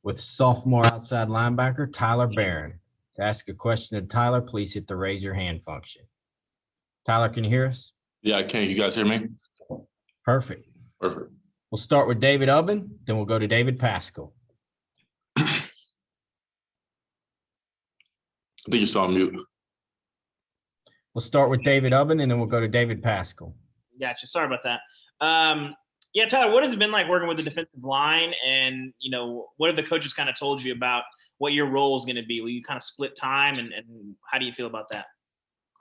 with sophomore outside linebacker Tyler Barron. To ask a question of Tyler, please hit the raise your hand function. Tyler, can you hear us? Yeah, I can. You guys hear me? Perfect. Perfect. We'll start with David Ubben, then we'll go to David Pascal. I think you're still on mute. We'll start with David Ubben, and then we'll go to David Pascal. Gotcha. Sorry about that. Yeah, Tyler, what has it been like working with the defensive line? And, what have the coaches kind of told you about what your role is going to be? Will you kind of split time, and how do you feel about that?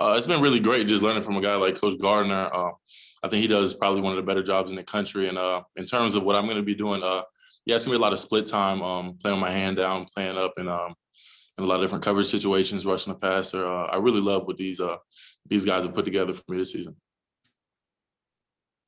It's been really great just learning from a guy like Coach Gardner. I think he does probably one of the better jobs in the country. And in terms of what I'm going to be doing, it's going to be a lot of split time, playing my hand down, playing up, and in a lot of different coverage situations, rushing the passer. I really love what these guys have put together for me this season.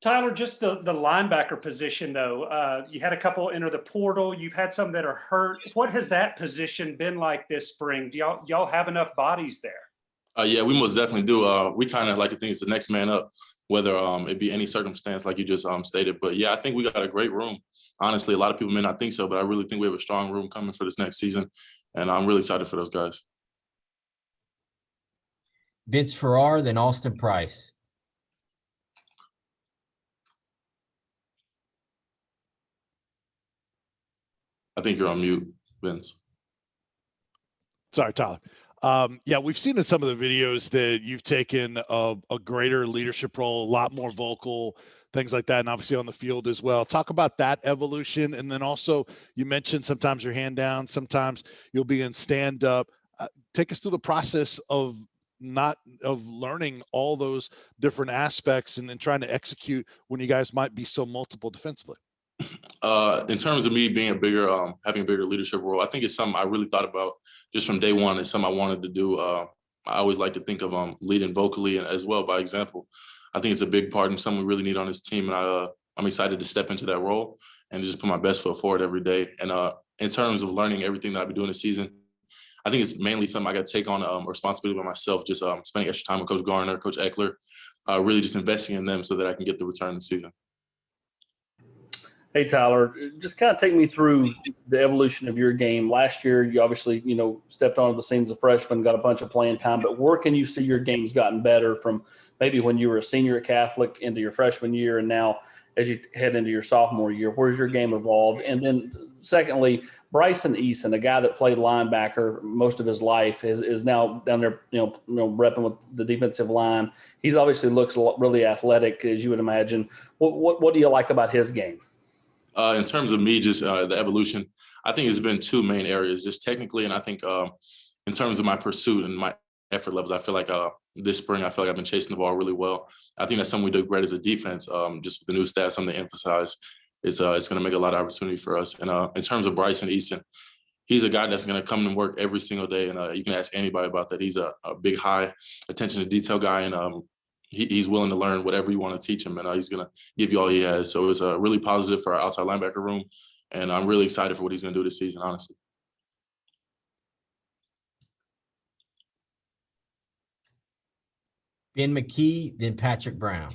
Tyler, just the linebacker position, though, you had a couple enter the portal. You've had some that are hurt. What has that position been like this spring? Do y'all have enough bodies there? Yeah, we most definitely do. We kind of like to think it's the next man up, whether it be any circumstance like you just stated. But, yeah, I think we got a great room. Honestly, a lot of people may not think so, but I really think we have a strong room coming for this next season, and I'm really excited for those guys. Vince Farrar, then Austin Price. I think you're on mute, Vince. Sorry, Tyler. Yeah, we've seen in some of the videos that you've taken a greater leadership role, a lot more vocal, things like that, and obviously on the field as well. Talk about that evolution. And then also you mentioned sometimes your hand down, sometimes you'll be in stand up. Take us through the process of learning all those different aspects and then trying to execute when you guys might be so multiple defensively. In terms of me being having a bigger leadership role, I think it's something I really thought about just from day one. It's something I wanted to do. I always like to think of leading vocally and as well by example. I think it's a big part and something we really need on this team. And I'm excited to step into that role and just put my best foot forward every day. And in terms of learning everything that I've been doing this season, I think it's mainly something I got to take on responsibility by myself, just spending extra time with Coach Garner, Coach Eckler, really just investing in them so that I can get the return this season. Hey, Tyler, just kind of take me through the evolution of your game. Last year, you obviously, stepped onto the scene as a freshman, got a bunch of playing time, but where can you see your game's gotten better from maybe when you were a senior at Catholic into your freshman year and now as you head into your sophomore year? Where's your game evolved? And then secondly, Bryson Eason, a guy that played linebacker most of his life, is now down there, repping with the defensive line. He's obviously looks really athletic, as you would imagine. What do you like about his game? In terms of me, just the evolution, I think it's been two main areas, just technically. And I think in terms of my pursuit and my effort levels, I feel like this spring, I feel like I've been chasing the ball really well. I think that's something we did great as a defense. Just with the new staff, something to emphasize is it's going to make a lot of opportunity for us. And in terms of Bryson Eason, he's a guy that's going to come and work every single day. And you can ask anybody about that. He's a big, high attention to detail guy. And he's willing to learn whatever you want to teach him, and he's going to give you all he has. So it's really positive for our outside linebacker room, and I'm really excited for what he's going to do this season, honestly. Ben McKee, then Patrick Brown.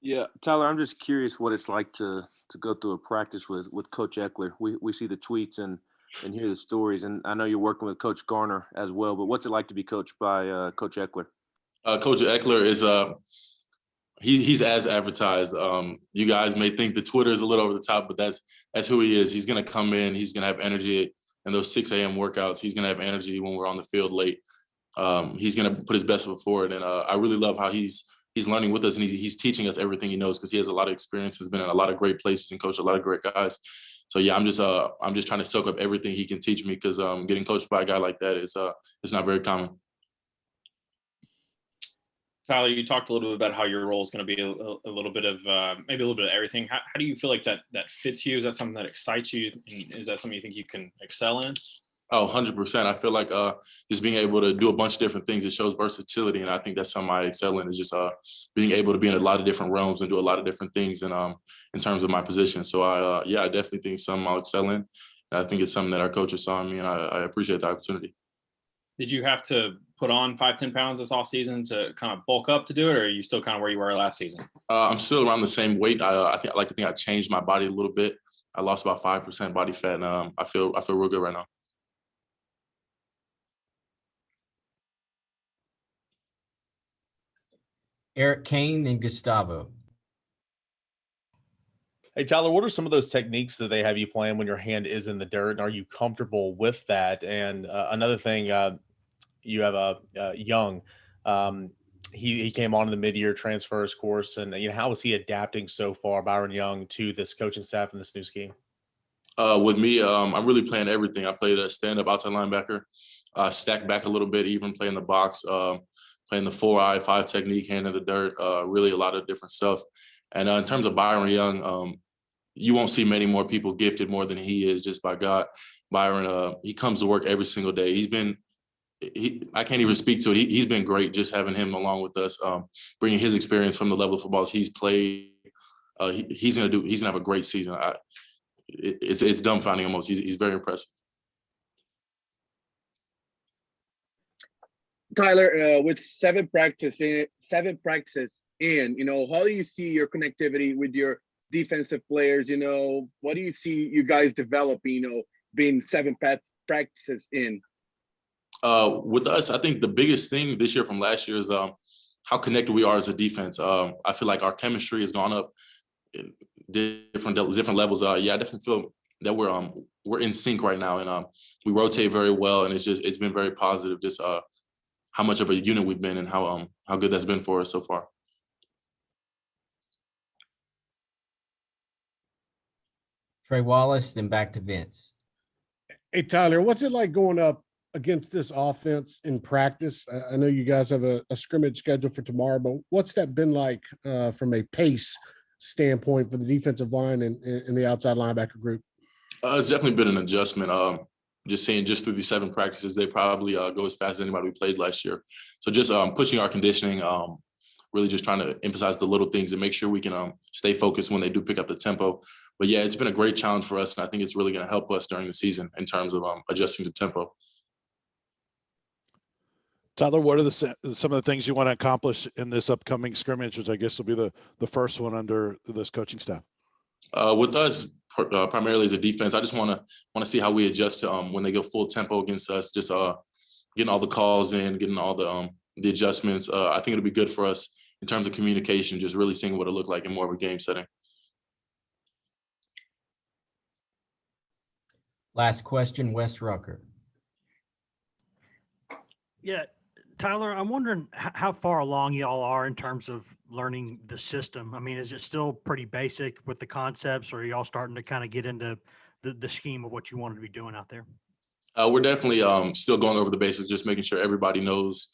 Yeah, Tyler, I'm just curious what it's like to go through a practice with Coach Eckler. We see the tweets and hear the stories, and I know you're working with Coach Garner as well, but what's it like to be coached by Coach Eckler? Coach Eckler is he's as advertised. You guys may think the Twitter is a little over the top, but that's who he is. He's going to come in. He's going to have energy in those 6 a.m. workouts. He's going to have energy when we're on the field late. He's going to put his best foot forward, and I really love how he's learning with us, and he's teaching us everything he knows because he has a lot of experience. Has been in a lot of great places and coached a lot of great guys. So yeah, I'm just trying to soak up everything he can teach me because getting coached by a guy like that is it's not very common. Tyler, you talked a little bit about how your role is going to be a little bit of maybe a little bit of everything. How do you feel like that fits you? Is that something that excites you? Is that something you think you can excel in? Oh, 100%. I feel like just being able to do a bunch of different things, it shows versatility. And I think that's something I excel in is just being able to be in a lot of different realms and do a lot of different things and in terms of my position. So I definitely think something I'll excel in. And I think it's something that our coaches saw in me, and I appreciate the opportunity. Did you have to put on 5-10 pounds this offseason to kind of bulk up to do it, or are you still kind of where you were last season? I'm still around the same weight. I like to think I changed my body a little bit. I lost about 5% body fat, and I feel real good right now. Eric Kane and Gustavo. Hey, Tyler, what are some of those techniques that they have you playing when your hand is in the dirt? And are you comfortable with that? And another thing, you have Young. He came on in the mid-year transfers course, and how is he adapting so far, Byron Young, to this coaching staff and this new scheme? With me, I'm really playing everything. I played a stand-up outside linebacker, stack back a little bit, even playing the box, playing the 4-eye, 5 technique, hand in the dirt, really a lot of different stuff. And in terms of Byron Young, you won't see many more people gifted more than he is, just by God. Byron, he comes to work every single day. I can't even speak to it. He's been great just having him along with us, bringing his experience from the level of footballs he's played. He's gonna have a great season. It's dumbfounding almost. He's very impressive. Tyler, with 7 practices in, how do you see your connectivity with your defensive players? What do you see you guys developing, being 7 practices in? With us, I think the biggest thing this year from last year is how connected we are as a defense. I feel like our chemistry has gone up in different levels. I definitely feel that we're in sync right now, and we rotate very well, and it's been very positive. Just how much of a unit we've been, and how good that's been for us so far. Trey Wallace, then back to Vince. Hey, Tyler, what's it like going up against this offense in practice? I know you guys have a scrimmage scheduled for tomorrow, but what's that been like from a pace standpoint for the defensive line and the outside linebacker group? It's definitely been an adjustment. Just through these 7 practices, they probably go as fast as anybody we played last year. So just pushing our conditioning, really just trying to emphasize the little things and make sure we can stay focused when they do pick up the tempo. But yeah, it's been a great challenge for us, and I think it's really going to help us during the season in terms of adjusting the tempo. Tyler, what are some of the things you want to accomplish in this upcoming scrimmage, which I guess will be the first one under this coaching staff? With us, primarily as a defense, I just want to see how we adjust to when they go full tempo against us. Just getting all the calls in, getting all the adjustments. I think it'll be good for us in terms of communication. Just really seeing what it looked like in more of a game setting. Last question, Wes Rucker. Yeah, Tyler, I'm wondering how far along y'all are in terms of learning the system. I mean, is it still pretty basic with the concepts, or are y'all starting to kind of get into the scheme of what you wanted to be doing out there? We're definitely still going over the basics, just making sure everybody knows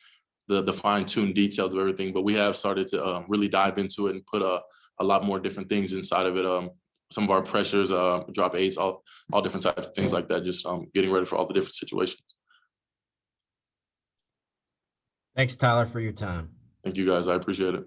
the fine-tuned details of everything. But we have started to really dive into it and put a lot more different things inside of it. Some of our pressures, drop 8s, all different types of things like that, just getting ready for all the different situations. Thanks, Tyler, for your time. Thank you, guys. I appreciate it.